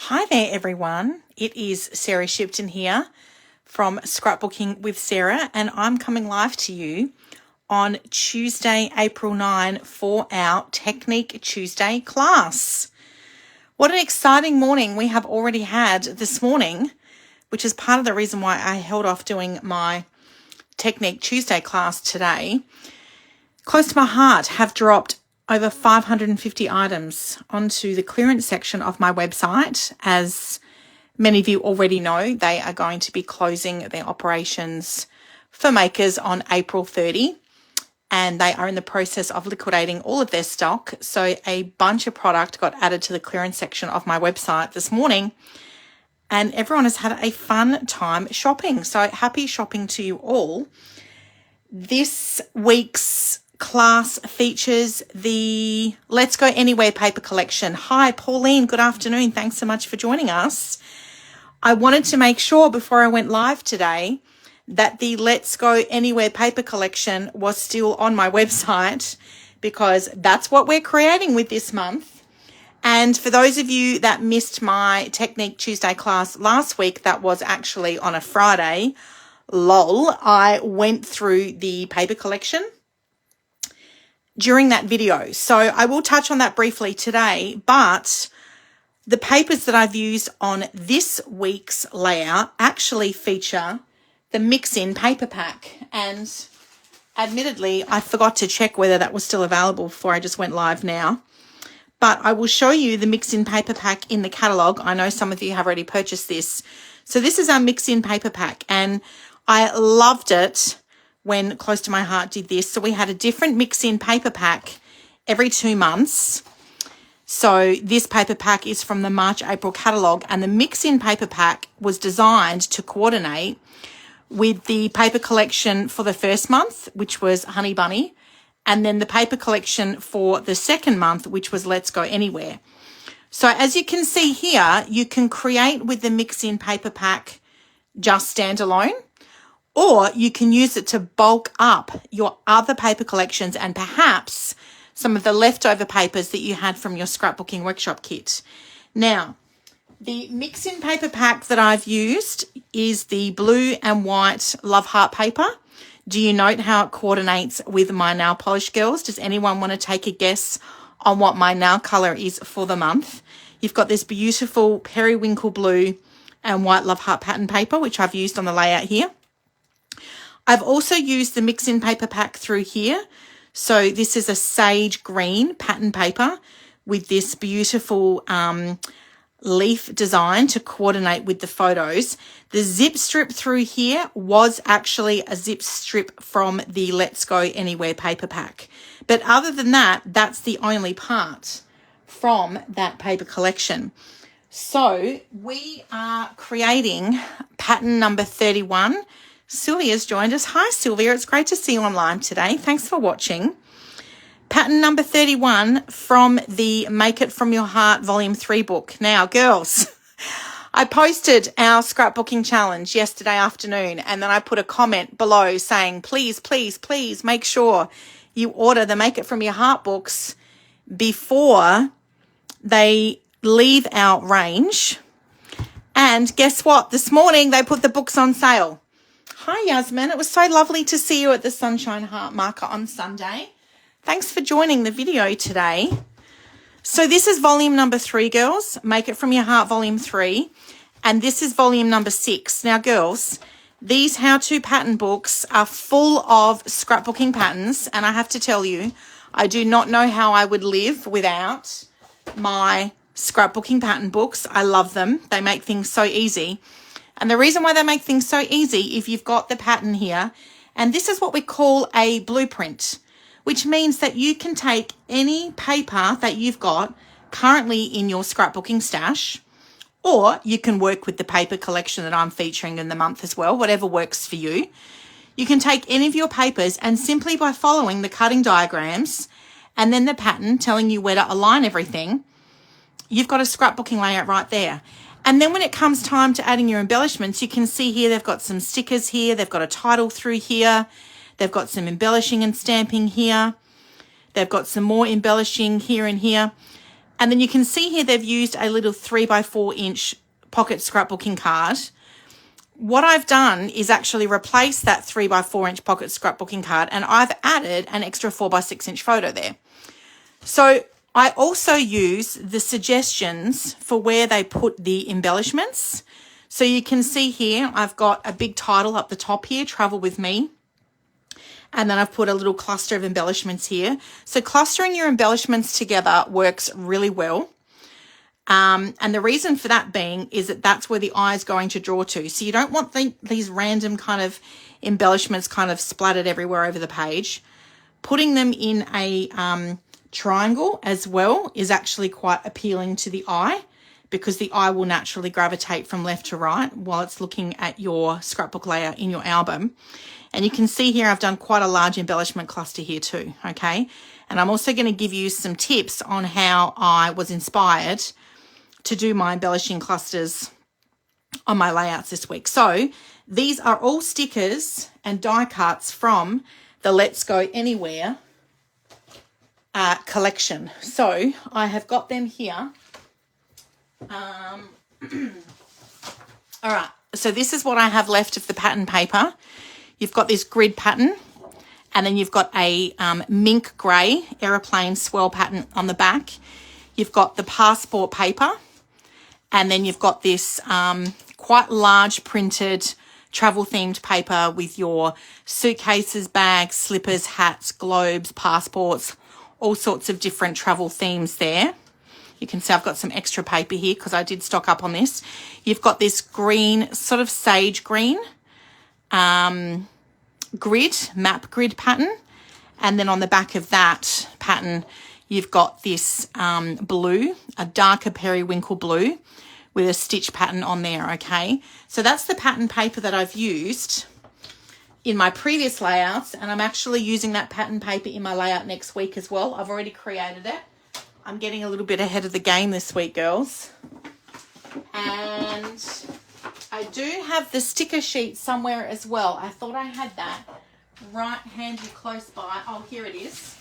Hi there everyone, it is Sarah Shipton here from Scrapbooking with Sarah, and I'm coming live to you on Tuesday, April 9 for our Technique Tuesday class. What an exciting morning we have already had this morning, which is part of the reason why I held off doing my Technique Tuesday class today. Close to my heart have dropped over 550 items onto the clearance section of my website. As many of you already know, they are going to be closing their operations for makers on April 30, and they are in the process of liquidating all of their stock. So a bunch of product got added to the clearance section of my website this morning, and everyone has had a fun time shopping. So happy shopping to you all. This week's class features the Let's Go Anywhere paper collection. Hi, Pauline. Good afternoon. Thanks so much for joining us. I wanted to make sure before I went live today that the Let's Go Anywhere paper collection was still on my website, because that's what we're creating with this month. And for those of you that missed my Technique Tuesday class last week, that was actually on a Friday. Lol. I went through the paper collection during that video. So I will touch on that briefly today, but the papers that I've used on this week's layout actually feature the mix-in paper pack. And admittedly, I forgot to check whether that was still available before I just went live now. But I will show you the mix-in paper pack in the catalogue. I know some of you have already purchased this. So this is our mix-in paper pack, and I loved it when Close to My Heart did this. So we had a different mix-in paper pack every 2 months. So this paper pack is from the March-April catalogue, and the mix-in paper pack was designed to coordinate with the paper collection for the first month, which was Honey Bunny, and then the paper collection for the second month, which was Let's Go Anywhere. So as you can see here, you can create with the mix-in paper pack just standalone, or you can use it to bulk up your other paper collections and perhaps some of the leftover papers that you had from your scrapbooking workshop kit. Now, the mix-in paper pack that I've used is the blue and white Love Heart paper. Do you note how it coordinates with my nail polish girls? Does anyone want to take a guess on what my nail colour is for the month? You've got this beautiful periwinkle blue and white Love Heart pattern paper, which I've used on the layout here. I've also used the mix-in paper pack through here. So this is a sage green pattern paper with this beautiful leaf design to coordinate with the photos. The zip strip through here was actually a zip strip from the Let's Go Anywhere paper pack. But other than that, that's the only part from that paper collection. So we are creating pattern number 31. Sylvia's joined us. Hi, Sylvia. It's great to see you online today. Thanks for watching. Pattern number 31 from the Make It From Your Heart Volume 3 book. Now, girls, I posted our scrapbooking challenge yesterday afternoon, and then I put a comment below saying, please, please, please make sure you order the Make It From Your Heart books before they leave our range. And guess what? This morning they put the books on sale. Hi, Yasmin. It was so lovely to see you at the Sunshine Heart Marker on Sunday. Thanks for joining the video today. So this is volume number 3, girls. Make It From Your Heart volume 3. And this is volume number 6. Now, girls, these how-to pattern books are full of scrapbooking patterns. And I have to tell you, I do not know how I would live without my scrapbooking pattern books. I love them. They make things so easy. And the reason why they make things so easy, if you've got the pattern here, and this is what we call a blueprint, which means that you can take any paper that you've got currently in your scrapbooking stash, or you can work with the paper collection that I'm featuring in the month as well, whatever works for you. You can take any of your papers, and simply by following the cutting diagrams and then the pattern telling you where to align everything, you've got a scrapbooking layout right there. And then when it comes time to adding your embellishments, you can see here they've got some stickers here. They've got a title through here. They've got some embellishing and stamping here. They've got some more embellishing here and here. And then you can see here they've used a little 3x4" pocket scrapbooking card. What I've done is actually replace that 3x4" pocket scrapbooking card, and I've added an extra 4x6" photo there. So I also use the suggestions for where they put the embellishments. So you can see here, I've got a big title up the top here, Travel With Me. And then I've put a little cluster of embellishments here. So clustering your embellishments together works really well. And the reason for that being is that that's where the eye is going to draw to. So you don't want these random kind of embellishments kind of splattered everywhere over the page. Putting them in a triangle as well is actually quite appealing to the eye, because the eye will naturally gravitate from left to right while it's looking at your scrapbook layout in your album. And you can see here I've done quite a large embellishment cluster here too, okay? And I'm also going to give you some tips on how I was inspired to do my embellishing clusters on my layouts this week. So these are all stickers and die cuts from the Let's Go Anywhere collection. So I have got them here. All right, so this is what I have left of the pattern paper. You've got this grid pattern, and then you've got a mink grey aeroplane swirl pattern on the back. You've got the passport paper, and then you've got this quite large printed travel themed paper with your suitcases, bags, slippers, hats, globes, passports, all sorts of different travel themes there. You can see I've got some extra paper here because I did stock up on this. You've got this green, sort of sage green map grid pattern. And then on the back of that pattern, you've got this blue, a darker periwinkle blue with a stitch pattern on there, okay? So that's the pattern paper that I've used in my previous layouts, and I'm actually using that pattern paper in my layout next week as well. I've already created it. I'm getting a little bit ahead of the game this week, girls. And I do have the sticker sheet somewhere as well. I thought I had that right handy close by. Oh, here it is.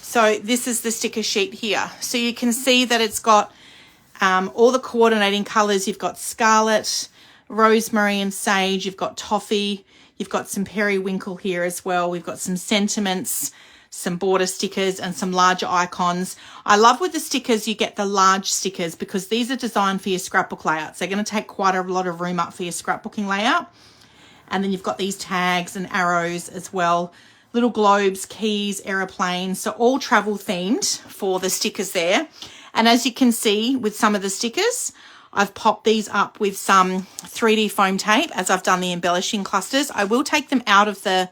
So this is the sticker sheet here. So you can see that it's got all the coordinating colours. You've got scarlet, rosemary and sage. You've got toffee. You've got some periwinkle here as well. We've got some sentiments, some border stickers and some larger icons. I love with the stickers, you get the large stickers because these are designed for your scrapbook layouts. They're going to take quite a lot of room up for your scrapbooking layout. And then you've got these tags and arrows as well. Little globes, keys, aeroplanes. So all travel themed for the stickers there. And as you can see with some of the stickers, I've popped these up with some 3D foam tape as I've done the embellishing clusters. I will take them out of the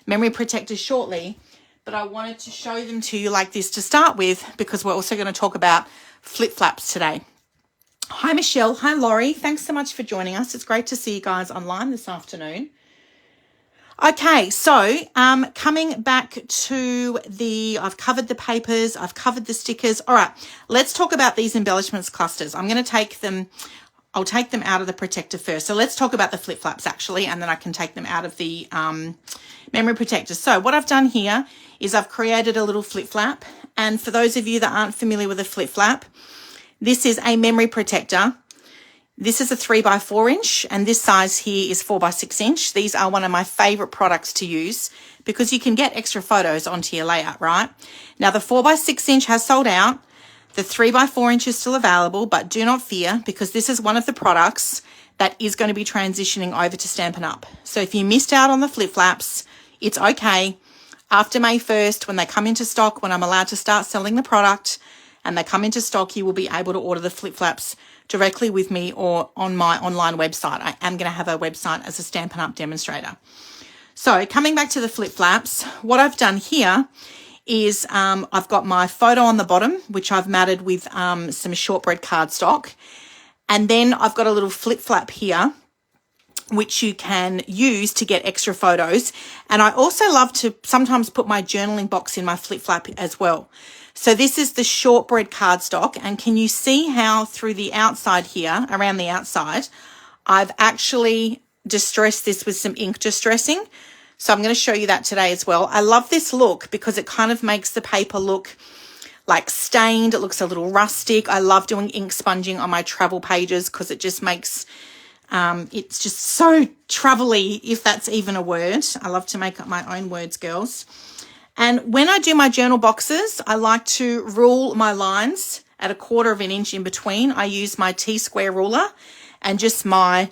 memory protector shortly, but I wanted to show them to you like this to start with because we're also going to talk about flip-flaps today. Hi, Michelle. Hi, Laurie. Thanks so much for joining us. It's great to see you guys online this afternoon. Okay, so coming back to I've covered the papers, I've covered the stickers. All right, let's talk about these embellishments clusters. I'll take them out of the protector first. So let's talk about the flip-flaps actually, and then I can take them out of the memory protector. So what I've done here is I've created a little flip-flap. And for those of you that aren't familiar with a flip-flap, this is a memory protector. This is a 3x4" and this size here is 4x6". These are one of my favorite products to use because you can get extra photos onto your layout, right? Now the 4x6" has sold out. The 3x4" is still available, but do not fear because this is one of the products that is going to be transitioning over to Stampin' Up. So if you missed out on the flip-flaps, it's okay. After May 1st, when they come into stock, when I'm allowed to start selling the product and they come into stock, you will be able to order the flip-flaps directly with me or on my online website. I am going to have a website as a Stampin' Up demonstrator. So coming back to the flip-flaps, what I've done here is I've got my photo on the bottom, which I've matted with some shortbread cardstock. And then I've got a little flip-flap here, which you can use to get extra photos. And I also love to sometimes put my journaling box in my flip-flap as well. So this is the shortbread cardstock. And can you see how through the outside here, around the outside, I've actually distressed this with some ink distressing. So I'm going to show you that today as well. I love this look because it kind of makes the paper look like stained. It looks a little rustic. I love doing ink sponging on my travel pages because it just makes, it's just so travel-y, if that's even a word. I love to make up my own words, girls. And when I do my journal boxes, I like to rule my lines at 1/4 inch in between. I use my T-square ruler and just my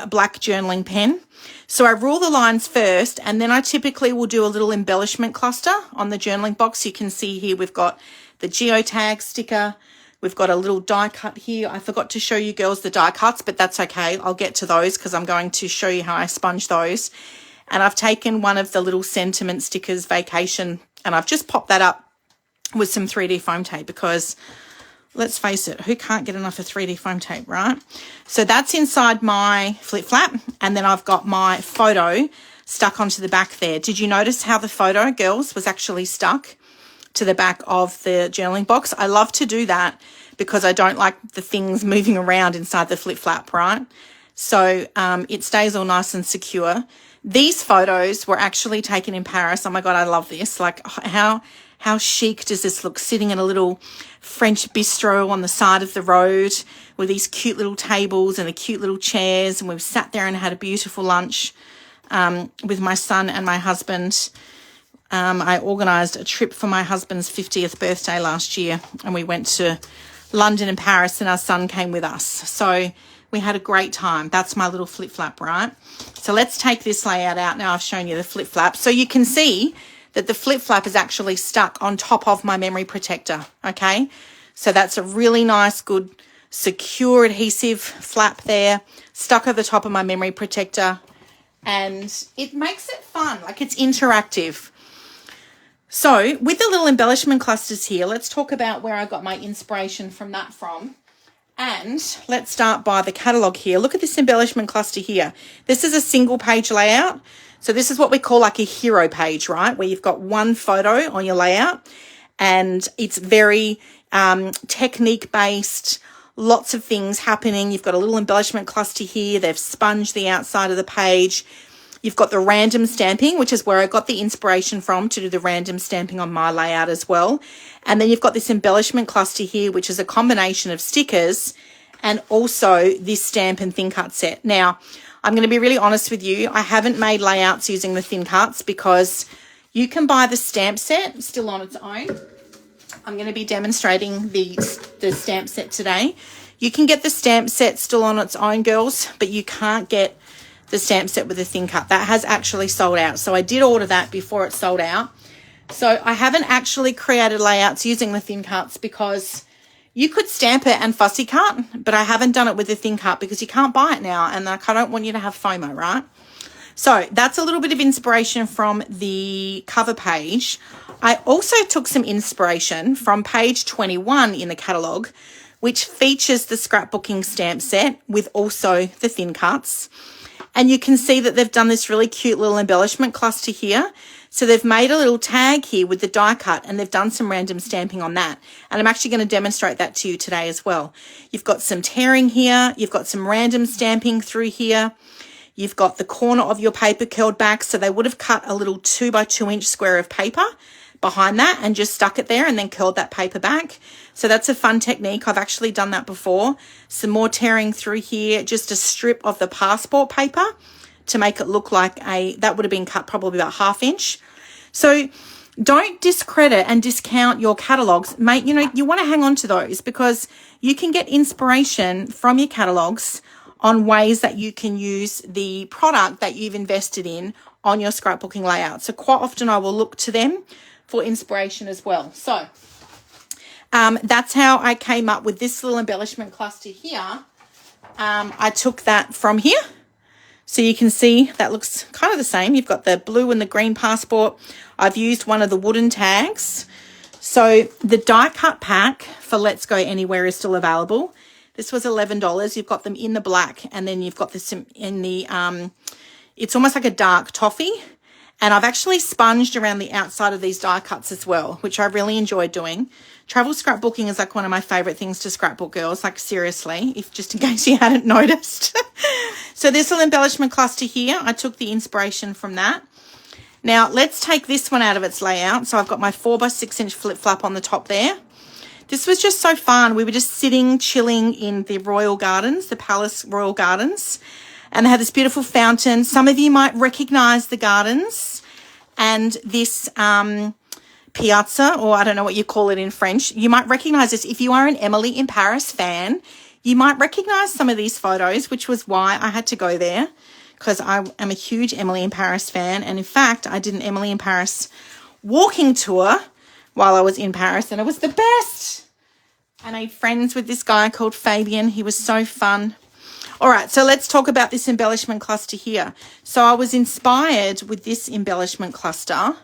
black journaling pen. So I rule the lines first, and then I typically will do a little embellishment cluster on the journaling box. You can see here we've got the geotag sticker. We've got a little die cut here. I forgot to show you girls the die cuts, but that's okay. I'll get to those because I'm going to show you how I sponge those. And I've taken one of the little sentiment stickers, vacation, and I've just popped that up with some 3D foam tape because, let's face it, who can't get enough of 3D foam tape, right? So that's inside my flip flap, and then I've got my photo stuck onto the back there. Did you notice how the photo, girls, was actually stuck to the back of the journaling box? I love to do that because I don't like the things moving around inside the flip flap, right? So it stays all nice and secure. These photos were actually taken in Paris. Oh my God, I love this. Like, how chic does this look, sitting in a little French bistro on the side of the road with these cute little tables and the cute little chairs. And we've sat there and had a beautiful lunch with my son and my husband. I organised a trip for my husband's 50th birthday last year, and we went to London and Paris, and our son came with us. So we had a great time. That's my little flip flap, right? So let's take this layout out. Now I've shown you the flip flap. So you can see that the flip flap is actually stuck on top of my memory protector, okay? So that's a really nice, good, secure adhesive flap there, stuck over the top of my memory protector, and it makes it fun, like it's interactive. So with the little embellishment clusters here, let's talk about where I got my inspiration from that from. And let's start by the catalogue here. Look at this embellishment cluster here. This is a single page layout. So this is what we call like a hero page, right? Where you've got one photo on your layout, and it's very technique based, lots of things happening. You've got a little embellishment cluster here. They've sponged the outside of the page. You've got the random stamping, which is where I got the inspiration from to do the random stamping on my layout as well. And then you've got this embellishment cluster here, which is a combination of stickers and also this stamp and thin cut set. Now, I'm going to be really honest with you. I haven't made layouts using the thin cuts because you can buy the stamp set still on its own. I'm going to be demonstrating the stamp set today. You can get the stamp set still on its own, girls, but you can't get the stamp set with a thin cut. That has actually sold out. So I did order that before it sold out. So I haven't actually created layouts using the thin cuts because you could stamp it and fussy cut, but I haven't done it with the thin cut because you can't buy it now, and like, I don't want you to have FOMO, right? So that's a little bit of inspiration from the cover page. I also took some inspiration from page 21 in the catalogue, which features the scrapbooking stamp set with also the thin cuts. And you can see that they've done this really cute little embellishment cluster here. So they've made a little tag here with the die cut, and they've done some random stamping on that. And I'm actually going to demonstrate that to you today as well. You've got some tearing here. You've got some random stamping through here. You've got the corner of your paper curled back. So they would have cut a little 2 by 2 inch square of paper behind that and just stuck it there and then curled that paper back. So that's a fun technique. I've actually done that before. Some more tearing through here, just a strip of the passport paper to make it look like that would have been cut probably about 1/2 inch. So don't discredit and discount your catalogs. Mate, you want to hang on to those because you can get inspiration from your catalogs on ways that you can use the product that you've invested in on your scrapbooking layout. So quite often I will look to them for inspiration as well. So that's how I came up with this little embellishment cluster here. I took that from here. So you can see that looks kind of the same. You've got the blue and the green passport. I've used one of the wooden tags. So the die cut pack for Let's Go Anywhere is still available. This was $11. You've got them in the black, and then you've got this in the, it's almost like a dark toffee. And I've actually sponged around the outside of these die cuts as well, which I really enjoyed doing. Travel scrapbooking is like one of my favorite things to scrapbook, girls, like seriously, just in case you hadn't noticed. So this little embellishment cluster here, I took the inspiration from that. Now, let's take this one out of its layout. So I've got my 4x6 inch flip flap on the top there. This was just so fun. We were just sitting, chilling in the Royal Gardens, the Palace Royal Gardens, and they had this beautiful fountain. Some of you might recognize the gardens and this piazza, or I don't know what you call it in French. You might recognize this. If you are an Emily in Paris fan, you might recognize some of these photos, which was why I had to go there, because I am a huge Emily in Paris fan. And in fact, I did an Emily in Paris walking tour while I was in Paris, and it was the best. I made friends with this guy called Fabian. He was so fun. All right, so let's talk about this embellishment cluster here. So I was inspired with this embellishment cluster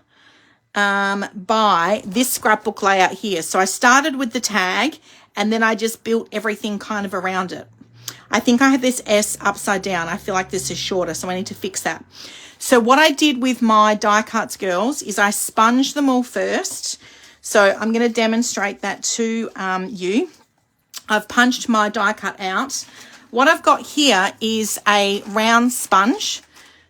by this scrapbook layout here. So I started with the tag, and then I just built everything kind of around it. I think I had this S upside down. I feel like this is shorter, so I need to fix that. So what I did with my die cuts, girls, is I sponged them all first. So I'm going to demonstrate that to you. I've punched my die cut out. What I've got here is a round sponge.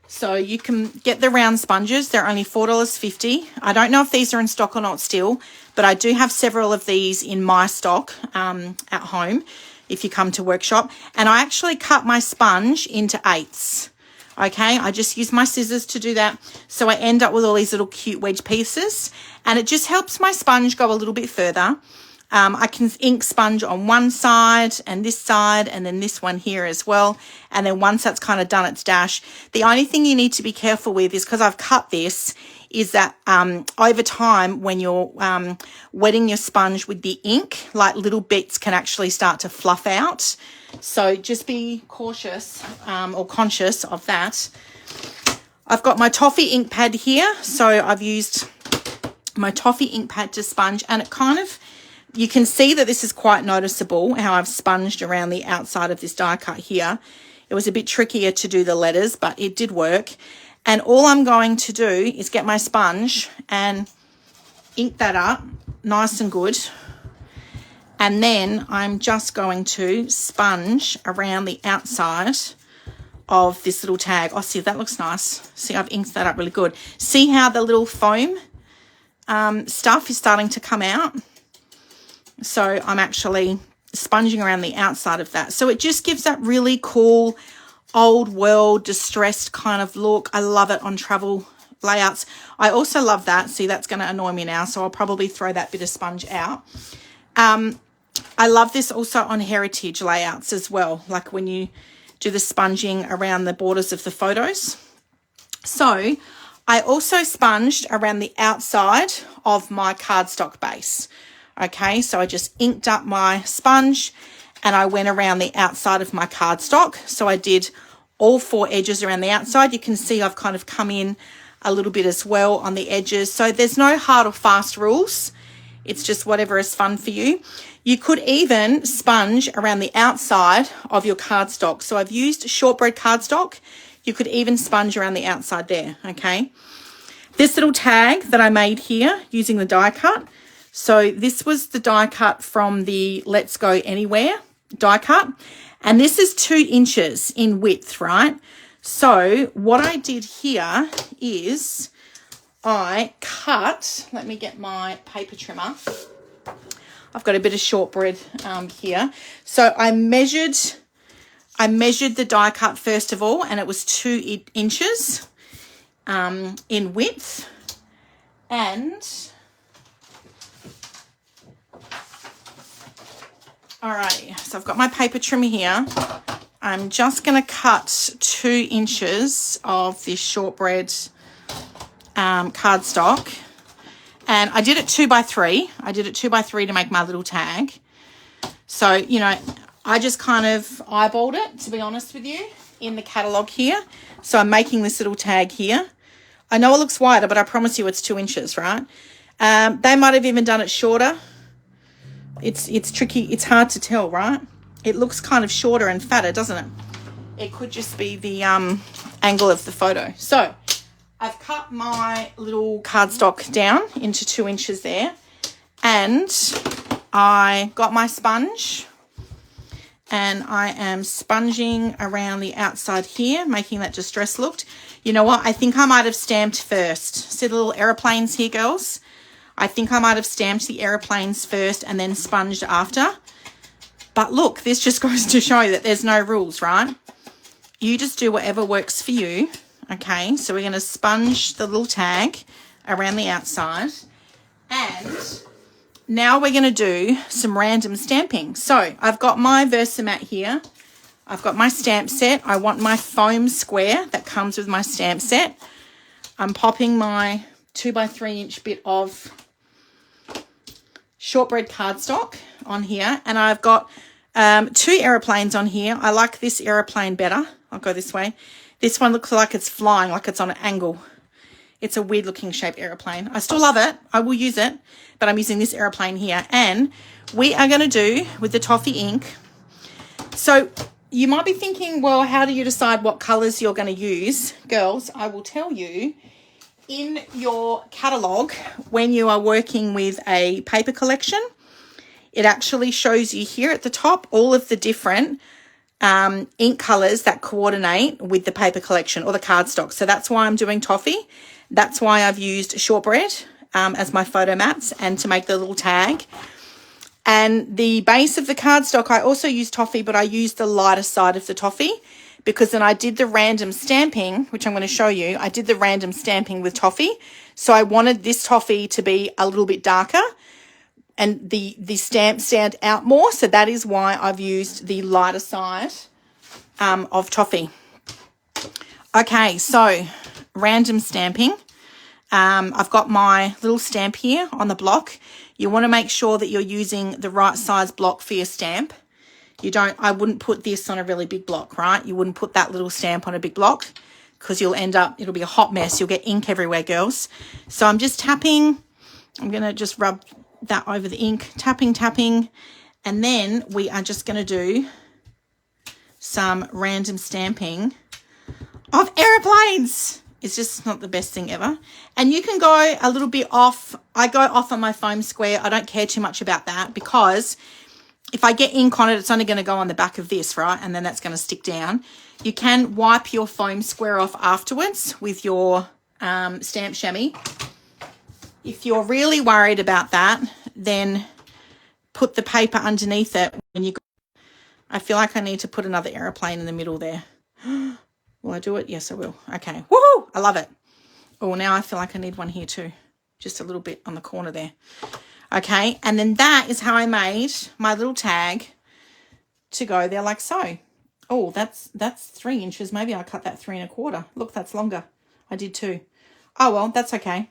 So you can get the round sponges. They're only $4.50. I don't know if these are in stock or not still, but I do have several of these in my stock at home if you come to workshop. And I actually cut my sponge into 8ths. Okay, I just use my scissors to do that. So I end up with all these little cute wedge pieces, and it just helps my sponge go a little bit further. I can ink sponge on one side and this side, and then this one here as well. And then once that's kind of done its dash, the only thing you need to be careful with is, because I've cut this, is that over time when you're wetting your sponge with the ink, like little bits can actually start to fluff out. So just be cautious or conscious of that. I've got my toffee ink pad here. So I've used my toffee ink pad to sponge, and it kind of, you can see that this is quite noticeable how I've sponged around the outside of this die cut here. It was a bit trickier to do the letters, but it did work. And all I'm going to do is get my sponge and ink that up nice and good. And then I'm just going to sponge around the outside of this little tag. Oh, see, that looks nice. See, I've inked that up really good. See how the little foam stuff is starting to come out? So I'm actually sponging around the outside of that. So it just gives that really cool old world distressed kind of look. I love it on travel layouts. I also love that. See, that's going to annoy me now, so I'll probably throw that bit of sponge out. I love this also on heritage layouts as well, like when you do the sponging around the borders of the photos. So I also sponged around the outside of my cardstock base. Okay, so I just inked up my sponge and I went around the outside of my cardstock. So I did all 4 edges around the outside. You can see I've kind of come in a little bit as well on the edges. So there's no hard or fast rules. It's just whatever is fun for you. You could even sponge around the outside of your cardstock. So I've used shortbread cardstock. You could even sponge around the outside there, okay? This little tag that I made here using the die cut. So this was the die cut from the Let's Go Anywhere die cut. And this is 2 inches in width, right? So what I did here is I cut, let me get my paper trimmer. I've got a bit of shortbread here. So I measured the die cut first of all, and it was 2 inches in width. And alrighty, so I've got my paper trimmer here. I'm just going to cut 2 inches of this shortbread cardstock. And I did it 2x3. I did it 2x3 to make my little tag. So, you know, I just kind of eyeballed it, to be honest with you, in the catalogue here. So I'm making this little tag here. I know it looks wider, but I promise you it's 2 inches, right? They might have even done it shorter. It's tricky. It's hard to tell, right? It looks kind of shorter and fatter, doesn't it? It could just be the angle of the photo. So I've cut my little cardstock down into 2 inches there, and I got my sponge and I am sponging around the outside here, making that distress look. You know what? I think I might have stamped first. See the little aeroplanes here, girls? I think I might have stamped the aeroplanes first and then sponged after. But look, this just goes to show that there's no rules, right? You just do whatever works for you. Okay, so we're going to sponge the little tag around the outside. And now we're going to do some random stamping. So I've got my Versamat here. I've got my stamp set. I want my foam square that comes with my stamp set. I'm popping my 2x3 inch bit of shortbread cardstock on here. And I've got 2 aeroplanes on here. I like this aeroplane better. I'll go this way. This one looks like it's flying, like it's on an angle. It's a weird looking shaped aeroplane. I still love it. I will use it, but I'm using this aeroplane here. And we are going to do with the toffee ink. So you might be thinking, well, how do you decide what colors you're going to use? Girls, I will tell you in your catalog when you are working with a paper collection. It actually shows you here at the top all of the different ink colors that coordinate with the paper collection or the cardstock. So that's why I'm doing toffee. That's why I've used shortbread as my photo mats and to make the little tag. And the base of the cardstock, I also used toffee, but I used the lighter side of the toffee because then I did the random stamping, which I'm going to show you. I did the random stamping with toffee. So I wanted this toffee to be a little bit darker and the stamp stand out more. So that is why I've used the lighter side of toffee. Okay, so random stamping. I've got my little stamp here on the block. You want to make sure that you're using the right size block for your stamp. I wouldn't put this on a really big block, right? You wouldn't put that little stamp on a big block because you'll end up, it'll be a hot mess. You'll get ink everywhere, girls. So I'm just tapping. I'm going to just rub that over the ink, tapping, and then we are just going to do some random stamping of airplanes. It's just not the best thing ever. And you can go a little bit off. I go off on my foam square. I don't care too much about that because if I get ink on it, it's only going to go on the back of this, right? And then that's going to stick down. You can wipe your foam square off afterwards with your stamp chamois. If you're really worried about that, then put the paper underneath it. I feel like I need to put another aeroplane in the middle there. Will I do it? Yes, I will. Okay. Woohoo! I love it. Oh, now I feel like I need one here too. Just a little bit on the corner there. Okay. And then that is how I made my little tag to go there like so. Oh, that's 3 inches. Maybe I'll cut that 3 1/4. Look, that's longer. I did 2. Oh, well, that's okay.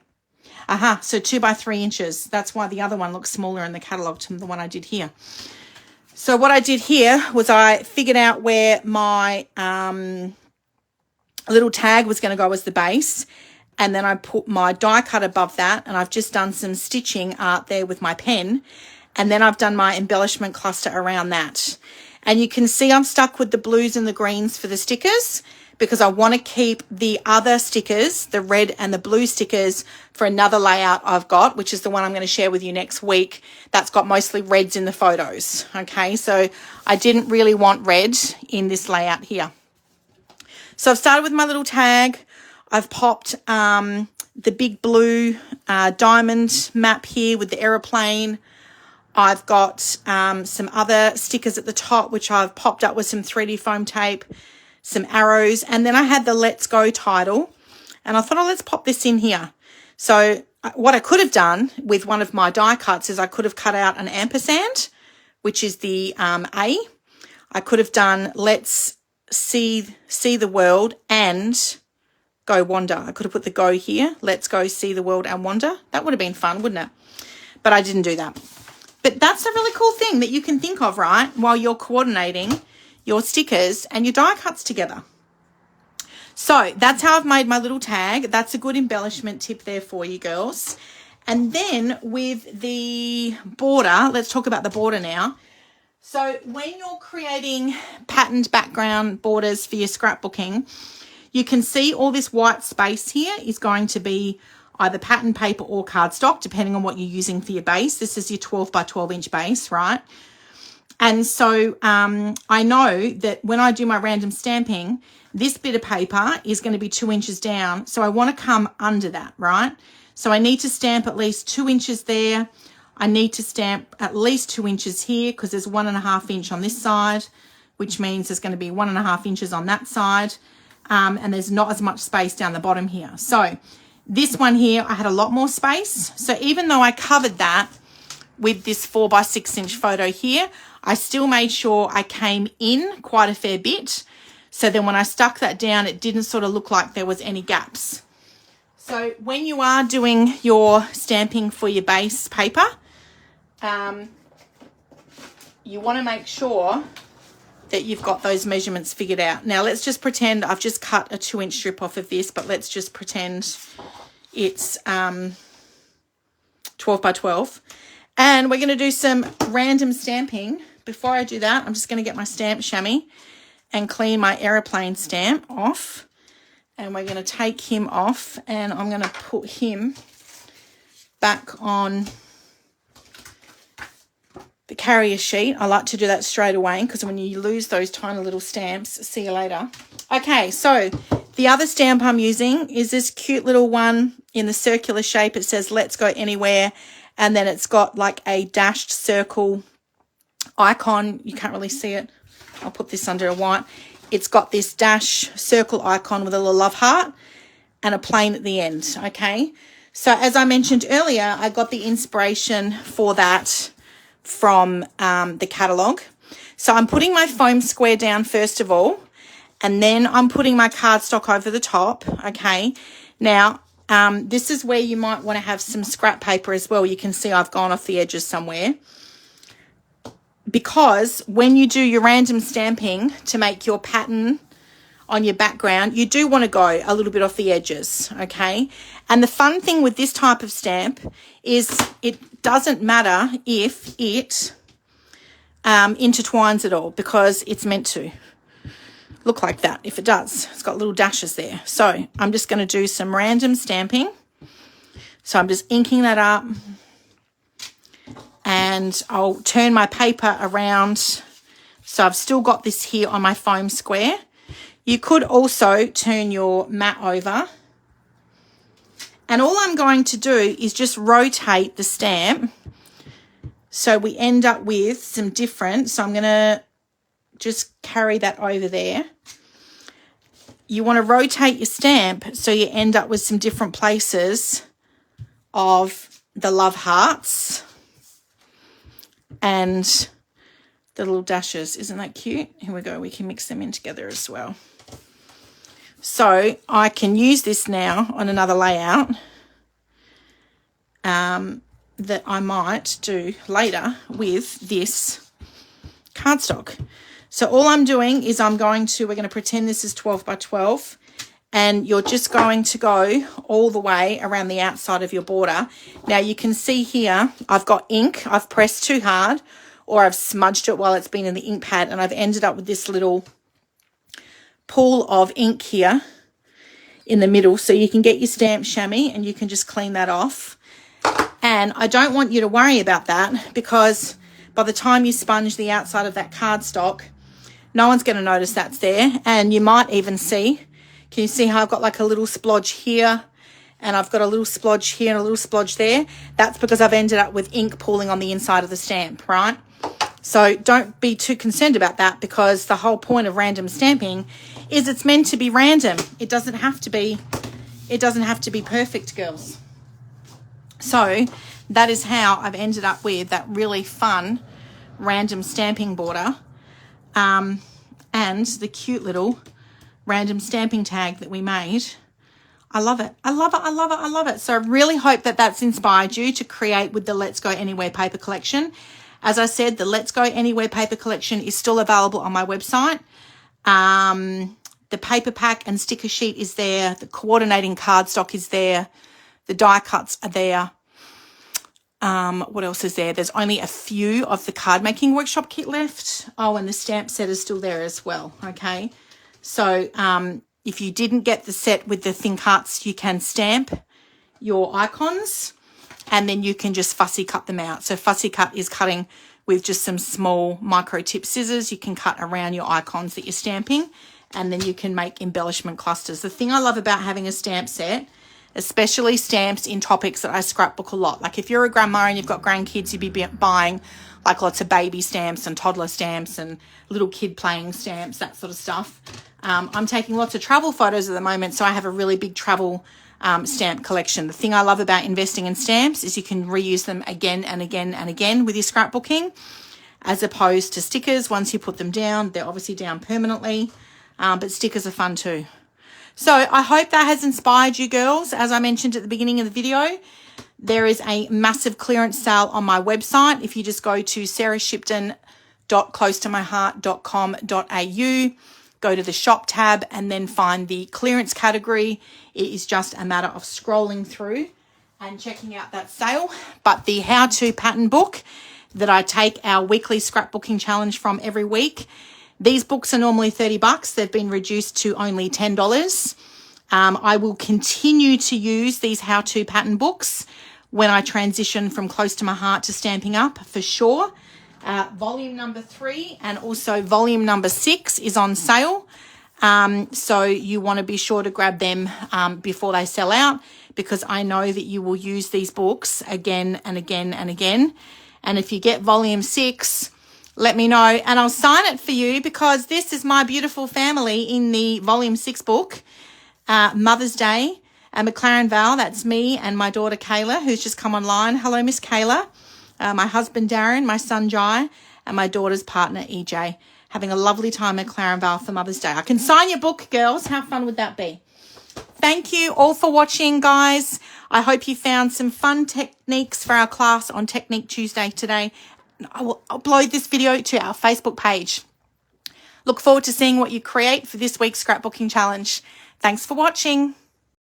Aha, so 2 by 3 inches. That's why the other one looks smaller in the catalogue to the one I did here. So what I did here was I figured out where my little tag was going to go as the base. And then I put my die cut above that. And I've just done some stitching art there with my pen. And then I've done my embellishment cluster around that. And you can see I'm stuck with the blues and the greens for the stickers because I want to keep the other stickers, the red and the blue stickers, for another layout I've got, which is the one I'm going to share with you next week. That's got mostly reds in the photos. Okay, so I didn't really want red in this layout here. So I've started with my little tag. I've popped the big blue diamond map here with the aeroplane. I've got some other stickers at the top, which I've popped up with some 3D foam tape, some arrows, and then I had the Let's Go title, and I thought, oh, let's pop this in here. So what I could have done with one of my die cuts is I could have cut out an ampersand, which is the A. I could have done Let's see the world and go wander. I could have put the go here. Let's go see the world and wander. That would have been fun, wouldn't it? But I didn't do that. But that's a really cool thing that you can think of, right, while you're coordinating your stickers and your die cuts together. So that's how I've made my little tag. That's a good embellishment tip there for you girls. And then with the border, let's talk about the border now. So when you're creating patterned background borders for your scrapbooking, you can see all this white space here is going to be either pattern paper or cardstock, depending on what you're using for your base. This is your 12 by 12 inch base, right? And so I know that when I do my random stamping, this bit of paper is going to be 2 inches down. So I want to come under that, right? So I need to stamp at least 2 inches there. I need to stamp at least 2 inches here because there's 1.5 inch on this side, which means there's going to be 1.5 inches on that side. And there's not as much space down the bottom here. So this one here, I had a lot more space. So even though I covered that with this 4x6 inch photo here, I still made sure I came in quite a fair bit. So then when I stuck that down, it didn't sort of look like there was any gaps. So when you are doing your stamping for your base paper, you want to make sure that you've got those measurements figured out. Now let's just pretend I've just cut a 2 inch strip off of this, but let's just pretend it's 12 by 12. And we're going to do some random stamping. Before I do that, I'm just going to get my stamp chamois and clean my aeroplane stamp off. And we're going to take him off, and I'm going to put him back on the carrier sheet. I like to do that straight away because when you lose those tiny little stamps, see you later. Okay, so the other stamp I'm using is this cute little one in the circular shape. It says "Let's Go Anywhere," and then it's got like a dashed circle icon. You can't really see it. I'll put this under a white. It's got this dash circle icon with a little love heart and a plane at the end, okay? So as I mentioned earlier, I got the inspiration for that from the catalogue. So I'm putting my foam square down first of all, and then I'm putting my cardstock over the top, okay? Now, this is where you might want to have some scrap paper as well. You can see I've gone off the edges somewhere. Because when you do your random stamping to make your pattern on your background, you do want to go a little bit off the edges, okay? And the fun thing with this type of stamp is it doesn't matter if it intertwines at all, because it's meant to look like that. If it does, it's got little dashes there. So I'm just going to do some random stamping. So I'm just inking that up. And I'll turn my paper around. So I've still got this here on my foam square. You could also turn your mat over. And all I'm going to do is just rotate the stamp so we end up with some different. So I'm going to just carry that over there. You want to rotate your stamp so you end up with some different places of the love hearts and the little dashes. Isn't that cute? Here we go. We can mix them in together as well. So I can use this now on another layout that I might do later with this cardstock. So all I'm doing is we're going to pretend this is 12 by 12, and you're just going to go all the way around the outside of your border. Now you can see here, I've got ink. I've pressed too hard, or I've smudged it while it's been in the ink pad, and I've ended up with this little pool of ink here in the middle. So you can get your stamp chamois and you can just clean that off. And I don't want you to worry about that, because by the time you sponge the outside of that cardstock, no one's going to notice that's there. And you might even see, can you see how I've got like a little splodge here, and I've got a little splodge here and a little splodge there? That's because I've ended up with ink pooling on the inside of the stamp, right? So don't be too concerned about that, because the whole point of random stamping is it's meant to be random. It doesn't have to be perfect, girls. So that is how I've ended up with that really fun random stamping border, and the cute little random stamping tag that we made. I love it. I love it. I love it. I love it. So I really hope that that's inspired you to create with the Let's Go Anywhere paper collection. As I said, the Let's Go Anywhere paper collection is still available on my website. The paper pack and sticker sheet is there. The coordinating cardstock is there. The die cuts are there. What else is there? There's only a few of the card making workshop kit left. Oh, and the stamp set is still there as well. Okay. So if you didn't get the set with the thin cuts, you can stamp your icons, and then you can just fussy cut them out. So fussy cut is cutting with just some small micro tip scissors. You can cut around your icons that you're stamping, and then you can make embellishment clusters. The thing I love about having a stamp set, especially stamps in topics that I scrapbook a lot. Like if you're a grandma and you've got grandkids, you'd be buying like lots of baby stamps and toddler stamps and little kid playing stamps, that sort of stuff. I'm taking lots of travel photos at the moment, so I have a really big travel stamp collection. The thing I love about investing in stamps is you can reuse them again and again and again with your scrapbooking, as opposed to stickers. Once you put them down, they're obviously down permanently, but stickers are fun too. So I hope that has inspired you girls. As I mentioned at the beginning of the video, there is a massive clearance sale on my website. If you just go to sarahshipton.closetomyheart.com.au, go to the shop tab and then find the clearance category. It is just a matter of scrolling through and checking out that sale. But the how-to pattern book that I take our weekly scrapbooking challenge from every week, these books are normally $30. They've been reduced to only $10. I will continue to use these how-to pattern books when I transition from Close to My Heart to Stampin' Up for sure. Volume number 3 and also volume number 6 is on sale. So you want to be sure to grab them before they sell out, because I know that you will use these books again and again and again. And if you get volume 6, let me know and I'll sign it for you, because this is my beautiful family in the volume 6 book, Mother's Day. McLaren Val, that's me and my daughter Kayla, who's just come online. Hello, Miss Kayla. My husband Darren, my son Jai, and my daughter's partner EJ. Having a lovely time at McLaren Val for Mother's Day. I can sign your book, girls. How fun would that be? Thank you all for watching, guys. I hope you found some fun techniques for our class on Technique Tuesday today. I will upload this video to our Facebook page. Look forward to seeing what you create for this week's scrapbooking challenge. Thanks for watching.